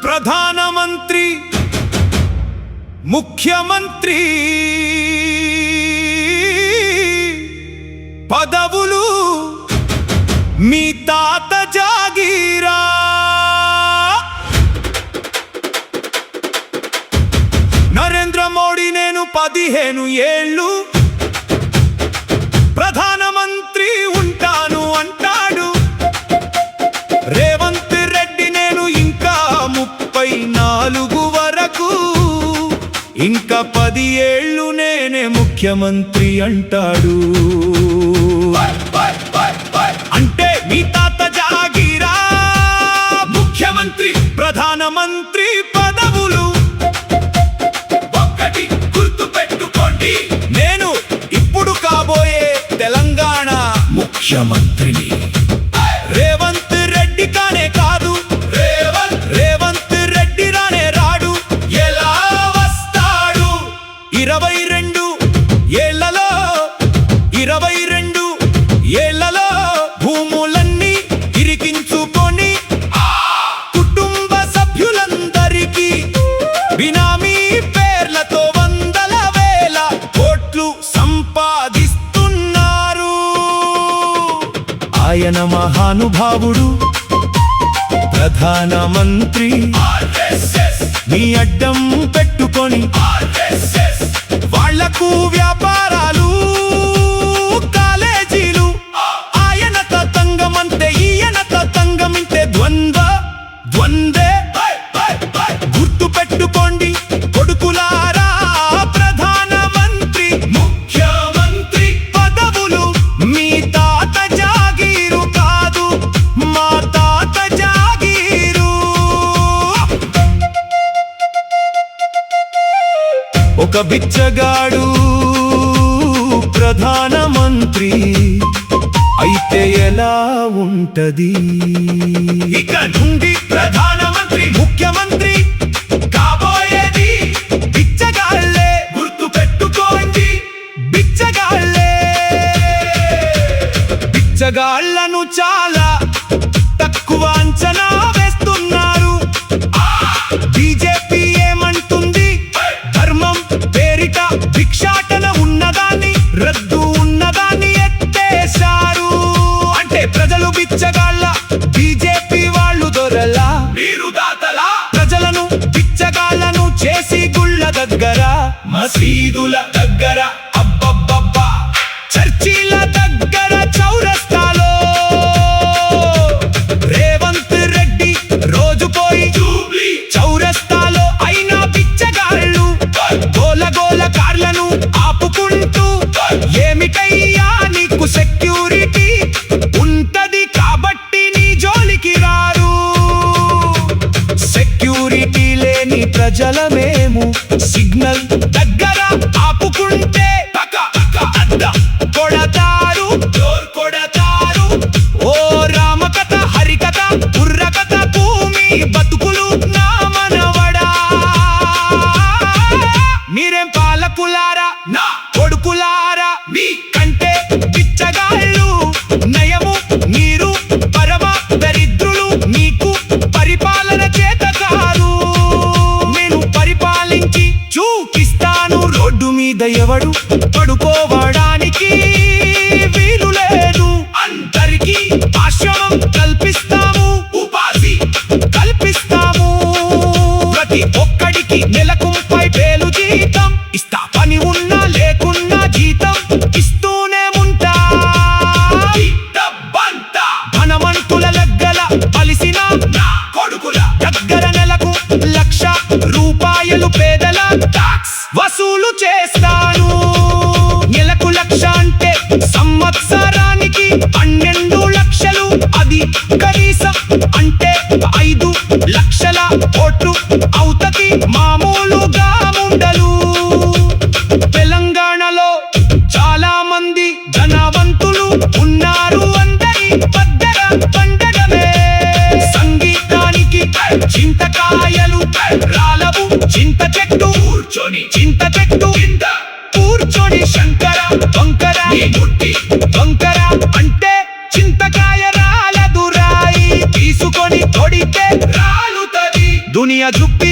ప్రధానమంత్రి ముఖ్యమంత్రి పదవులు మీ తాత జాగీరా. నరేంద్ర మోడీ నేను 15 ఏళ్ళు ప్రధానమంత్రి ఉంటాను అంటాడు. రేవంత్ రెడ్డి నేను ఇంకా 34 వరకు, ఇంకా 10 ఏళ్ళు నేనే ముఖ్యమంత్రి అంటాడు. అంటే మీ తాత జాగీరా ముఖ్యమంత్రి ప్రధానమంత్రి పదవులు. ఒక్కటి గుర్తు పెట్టుకోండి, నేను ఇప్పుడు కాబోయే తెలంగాణ ముఖ్యమంత్రిని. రేవంత్ రెడ్డి కానే కాదు, రేవంత్ రెడ్డి రానే రాడు. ఎలా వస్తాడు? 22 ఏళ్లలో భూములన్నీ ఇరికించుకొని కుటుంబ సభ్యులందరికీ బినామీ పేర్లతో 100,000 కోట్లు సంపాదిస్తున్నారు. ఆయన మహానుభావుడు ప్రధానమంత్రి. మీ అడ్డం పెట్టుకొని వాళ్లకు వ్యాపారాలు, కాలేజీలు. ఆయన తతంగమంతే, ఈయన తతంగమింతే. ద్వంద్వే గుర్తు పెట్టుకోండి కొడుకులారా. ప్రధానమంత్రి ముఖ్యమంత్రి పదవులు మీ తాత జాగీరు కాదు, మా తాత జాగీరు. ఒక బిచ్చగాడు ప్రధానమంత్రి అయితే ఎలా ఉంటది? ఇక నుండి ప్రధానమంత్రి ముఖ్యమంత్రి కాబోయేది బిచ్చగాళ్ళే. గుర్తు పెట్టుకోండి, బిచ్చగాళ్ళే. బిచ్చగాళ్ళను చాలా తక్కువ అంచనా వేస్తున్నారు. బీజేపీ ఏమంటుంది? ధర్మం పేరిట భిక్షాటన ఉన్నదాన్ని, రద్దు ఉన్నదాన్ని ఎత్తేశారు. అంటే ప్రజలు బిచ్చగాళ్ళ, బీజేపీ వాళ్ళు దొరలా, మీరు దాతలా. ప్రజలను బిచ్చగాళ్ళను చేసి గుళ్ళ దగ్గర, మసీదుల దగ్గర, అబ్బబ్బబ్బా చర్చిల దగ్గర, చౌరస్తాలో రేవంత్ రెడ్డి రోజు పోయి చౌరస్తాలో అయినా బిచ్చగాళ్ళు గోల కార్లను ఆపుకుంటూ, ఏమిటయ్యా నీకు సెక్యూరిటీ ఉంటది కాబట్టి నీ జోలికి రారు. సెక్యూరిటీ లేని ప్రజల మేము సిగ్నల్ దగ్గర ఆపుకుంటే కొడతారు, కొడతారు. ఓ రామకథ, హరికథ, బుర్రకథ, భూమి బతుకులు నా మనవడా. మీరేం పాలకులారా, నా కొడుకులారా, మీ కంటే బిచ్చగాళ్ళు నయము. మీరు పరమ దరిద్రులు, మీకు పరిపాలన చేత కాదు. నేను పరిపాలించి చూపిస్తాను. రోడ్డు మీద ఎవడు పడుకోవడానికి వీలు లేదు. అందరికీ ఆశ్రమం కల్పిస్తాము, ఉపాధి కల్పిస్తాము. ప్రతి ఒక్కడికి నెలకు 5,000 జీతం ఇస్తా. పని ఉన్నా లేకున్నా జీతం ఇస్తూనే ఉంటా. ధనవంతుల లగ్గల పలిసిన నా కొడుకుల దగ్గర నెలకు 1,00,000 రూపాయలు పేదల టాక్స్ వసూలు చేస్తాను. నెలకు 1,00,000 అంటే సంవత్సరానికి 12 లక్షలు. అది కనీసం అంటే 5 లక్షల కోట్లు అవుతది. మామూలుగా ఉండలు. తెలంగాణలో చాలా మంది ధనవంతులు ఉన్నారు. అందరి పద్దర పండగమే. సంగీతానికి చింతకాయలు రాలవు. చింత చెట్టు కూర్చొని, చింత చెట్టు కింద కూర్చొని శంకర దునియా జుప్పి